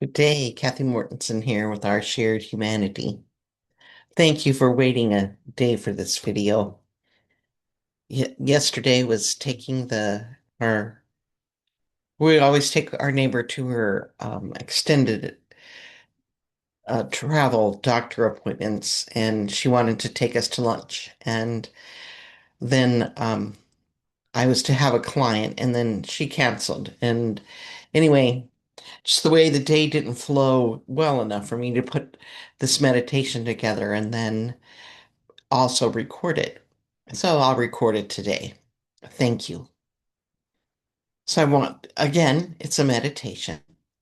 Good day, Kathy Mortensen here with our shared humanity. Thank you for waiting a day for this video. Yesterday was taking our we always take our neighbor to her extended travel doctor appointments, and she wanted to take us to lunch. And then I was to have a client, and then she canceled. And anyway, just the way the day didn't flow well enough for me to put this meditation together and then also record it. So I'll record it today. Thank you. So again, it's a meditation.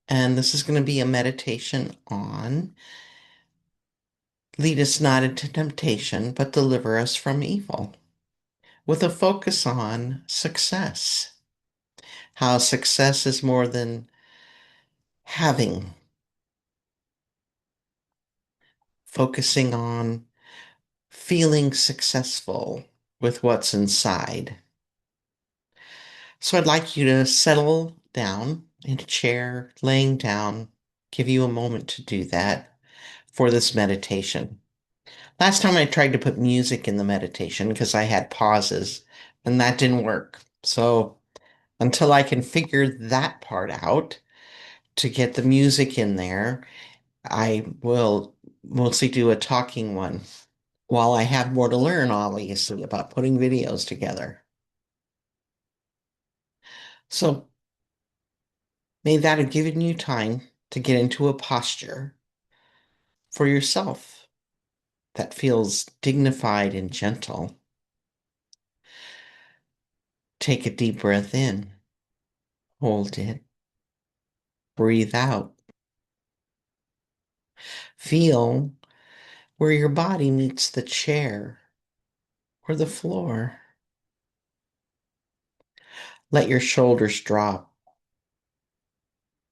And this is going to be a meditation on lead us not into temptation, but deliver us from evil, with a focus on success. How success is more than having, focusing on feeling successful with what's inside. So I'd like you to settle down in a chair, laying down, give you a moment to do that for this meditation. Last time I tried to put music in the meditation because I had pauses and that didn't work. So until I can figure that part out to get the music in there, I will mostly do a talking one while I have more to learn, obviously, about putting videos together. So may that have given you time to get into a posture for yourself that feels dignified and gentle. Take a deep breath in, hold it, breathe out. Feel where your body meets the chair or the floor. Let your shoulders drop.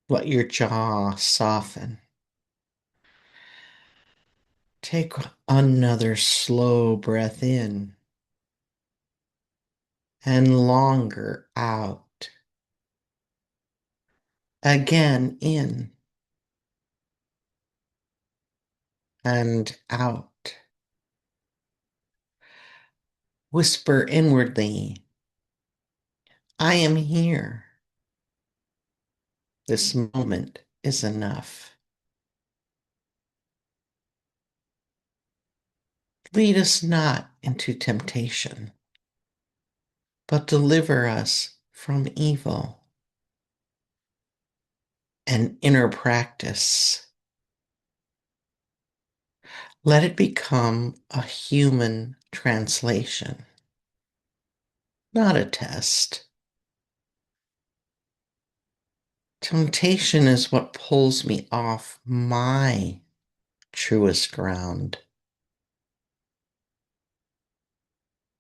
Let your jaw soften. Take another slow breath in and longer out. Again in and out. Whisper inwardly, I am here. This moment is enough. Lead us not into temptation, but deliver us from evil. An inner practice. Let it become a human translation, not a test. Temptation is what pulls me off my truest ground.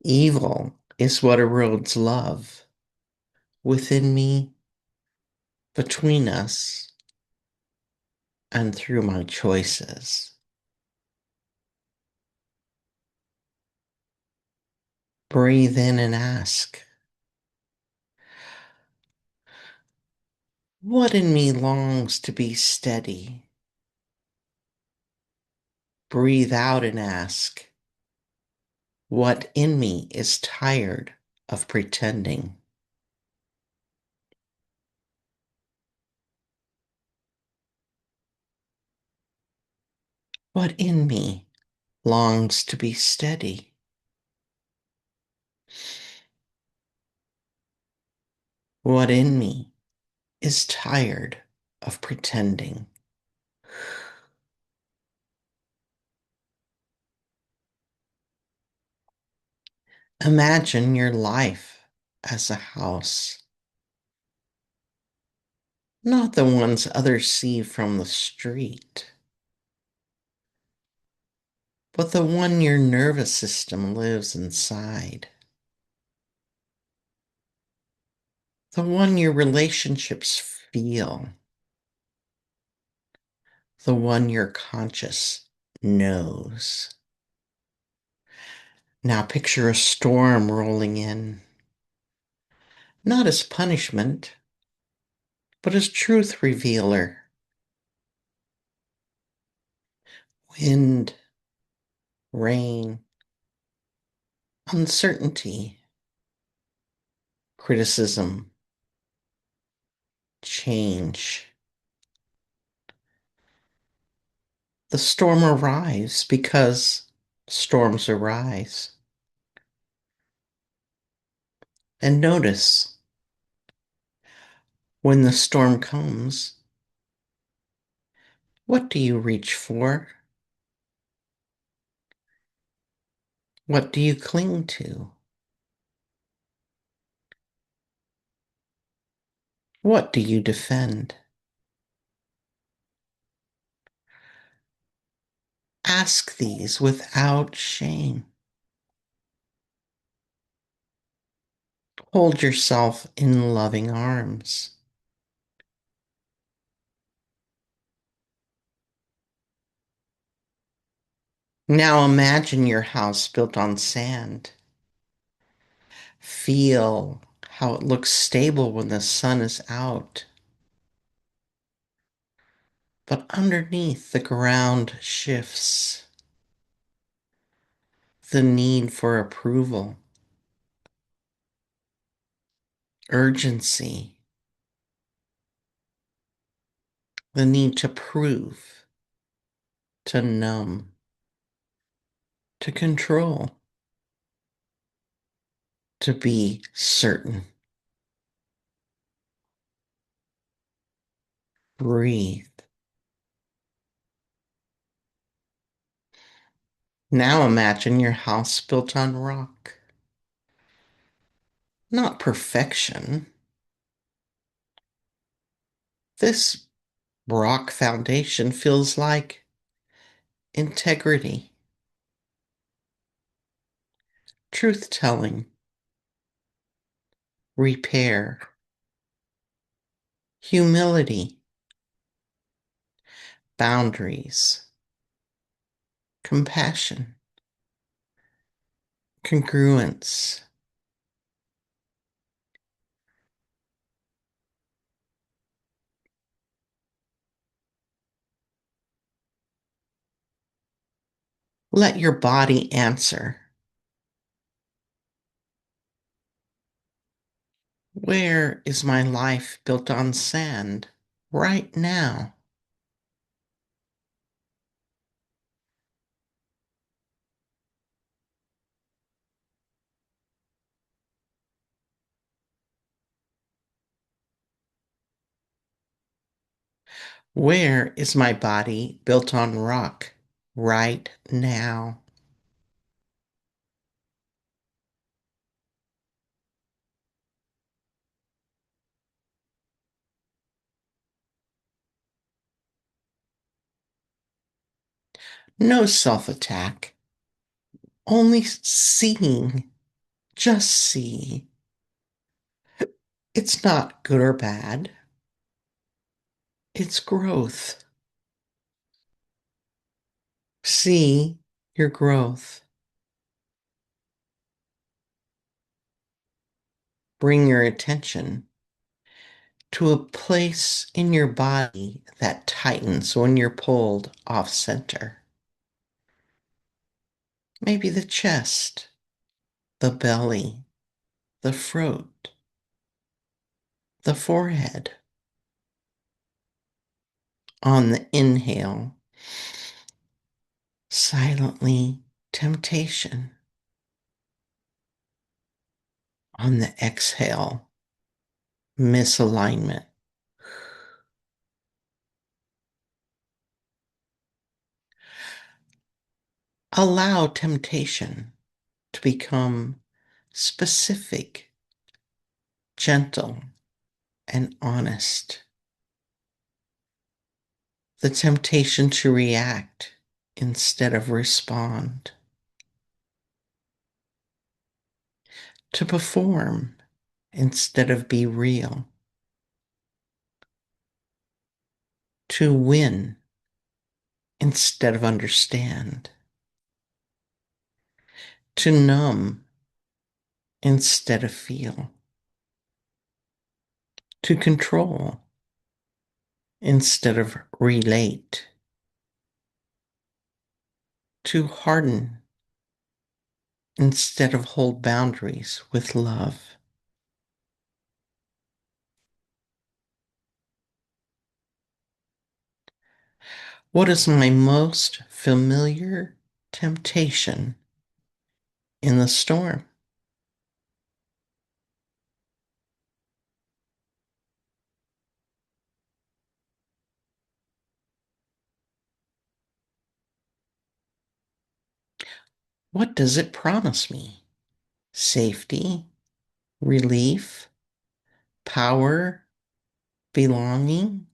Evil is what erodes love within me, between us, and through my choices. Breathe in and ask, what in me longs to be steady? Breathe out and ask, what in me is tired of pretending? What in me longs to be steady? What in me is tired of pretending? Imagine your life as a house, not the ones others see from the street, but the one your nervous system lives inside, the one your relationships feel, the one your conscious knows. Now picture a storm rolling in, not as punishment, but as truth revealer. wind, rain, uncertainty, criticism, change. The storm arrives because storms arise. And notice when the storm comes, what do you reach for? What do you cling to? What do you defend? Ask these without shame. Hold yourself in loving arms. Now imagine your house built on sand. Feel how it looks stable when the sun is out. But underneath, the ground shifts. The need for approval, urgency, the need to prove, to numb, to control, to be certain. Breathe. Now imagine your house built on rock. Not perfection. This rock foundation feels like integrity, truth telling, repair, humility, boundaries, compassion, congruence. Let your body answer. Where is my life built on sand right now? Where is my body built on rock right now? No self attack, only seeing, just see. It's not good or bad, it's growth. See your growth. Bring your attention to a place in your body that tightens when you're pulled off center. Maybe the chest, the belly, the throat, the forehead. On the inhale, silently temptation. On the exhale, misalignment. Allow temptation to become specific, gentle, and honest. The temptation to react instead of respond, to perform instead of be real, to win instead of understand, to numb instead of feel, to control instead of relate. to harden instead of hold boundaries with love. What is my most familiar temptation in the storm? What does it promise me? Safety, relief, power, belonging?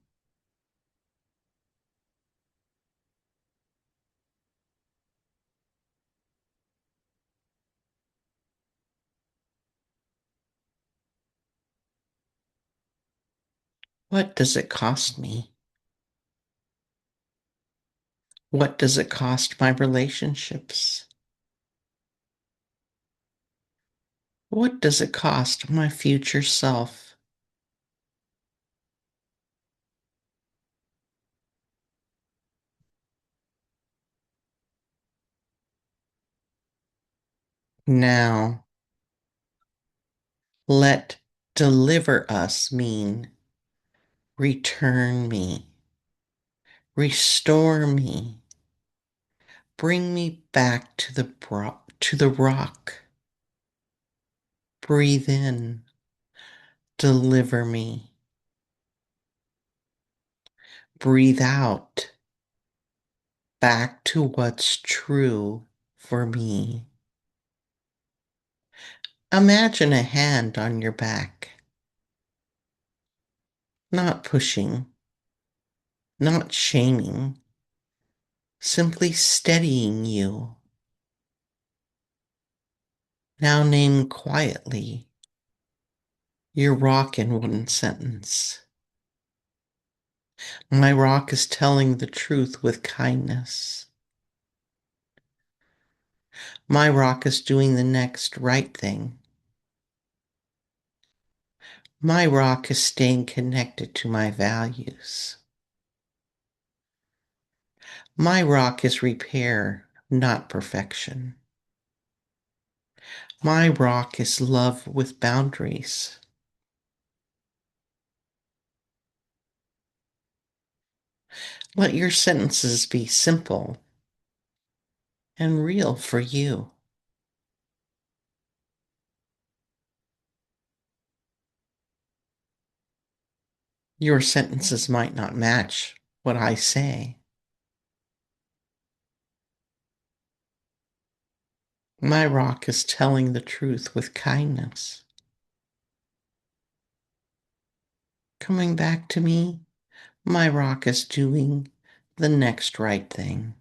What does it cost me? What does it cost my relationships? What does it cost my future self? Now, let deliver us mean return me, restore me, bring me back to the rock. Breathe in, deliver me. Breathe out, back to what's true for me. Imagine a hand on your back, not pushing, not shaming, simply steadying you. Now name quietly your rock in one sentence. My rock is telling the truth with kindness. My rock is doing the next right thing. My rock is staying connected to my values. My rock is repair, not perfection. My rock is love with boundaries. Let your sentences be simple and real for you. Your sentences might not match what I say. My rock is telling the truth with kindness. Coming back to me, my rock is doing the next right thing.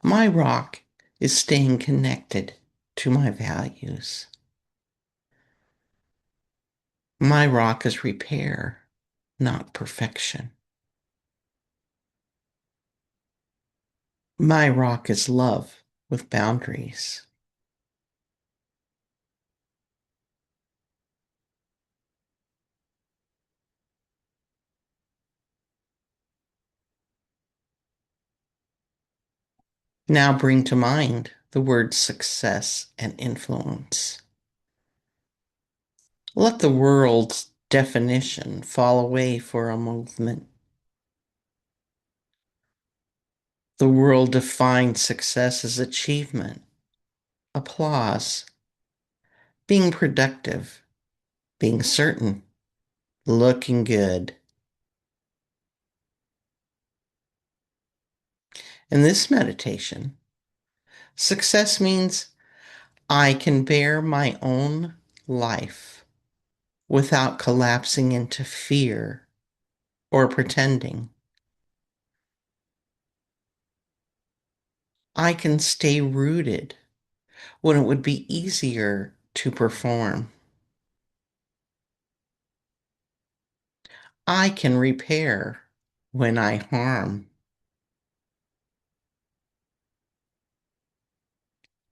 My rock is staying connected to my values. My rock is repair, not perfection. My rock is love with boundaries. Now bring to mind the words success and influence. Let the world's definition fall away for a moment. The world defines success as achievement, applause, being productive, being certain, looking good. In this meditation, success means I can bear my own life without collapsing into fear or pretending. I can stay rooted when it would be easier to perform. I can repair when I harm.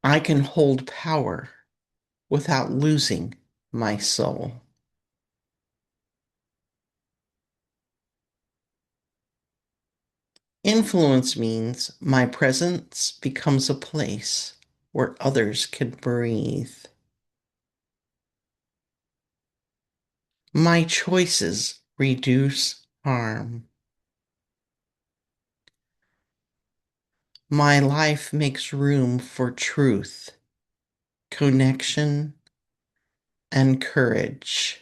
I can hold power without losing my soul. Influence means my presence becomes a place where others can breathe. My choices reduce harm. My life makes room for truth, connection, and courage.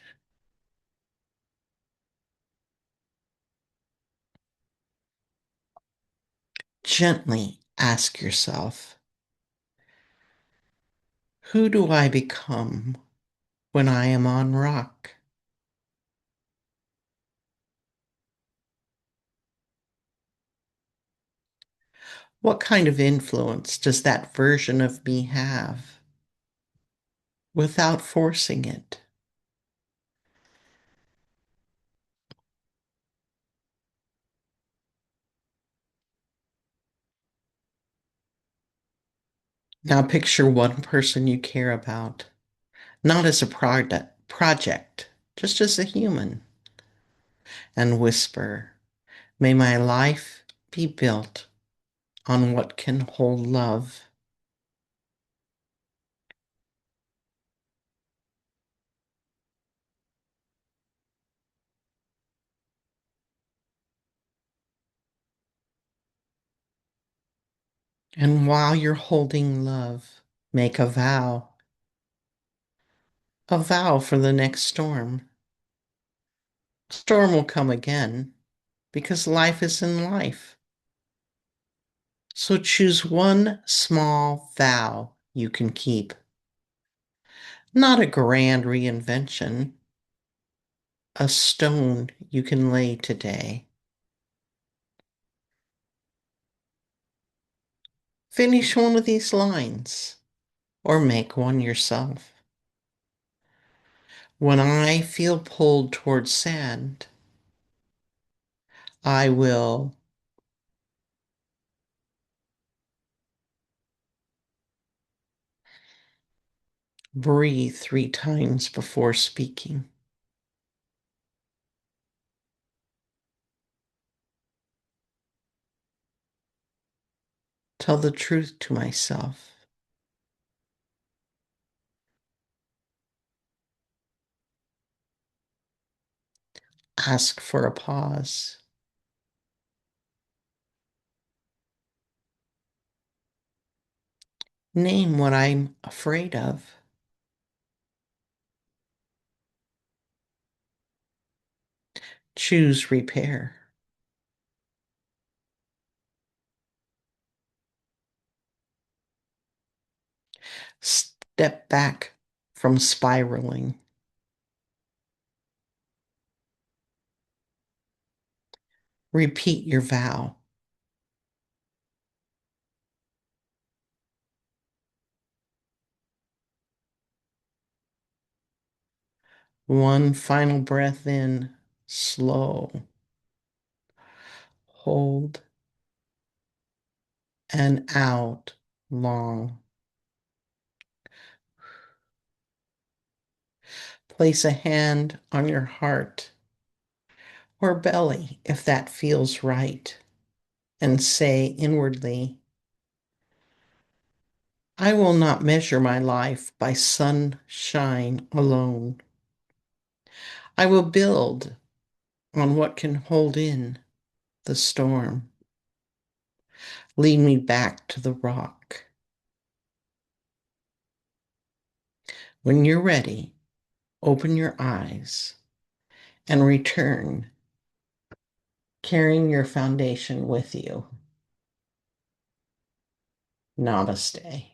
Gently ask yourself, who do I become when I am on rock? What kind of influence does that version of me have without forcing it? Now picture one person you care about, not as a project, just as a human, and whisper, may my life be built on what can hold love. And while you're holding love, make a vow for the next storm. Storm will come again because life is in life. So choose one small vow you can keep. Not a grand reinvention, a stone you can lay today. Finish one of these lines or make one yourself. When I feel pulled towards sand, I will breathe 3 times before speaking. Tell the truth to myself. Ask for a pause. Name what I'm afraid of. Choose repair. Step back from spiraling. Repeat your vow. One final breath in, slow. Hold and out long. Place a hand on your heart or belly if that feels right, and say inwardly, I will not measure my life by sunshine alone. I will build on what can hold in the storm. Lead me back to the rock. When you're ready, open your eyes and return, carrying your foundation with you. Namaste.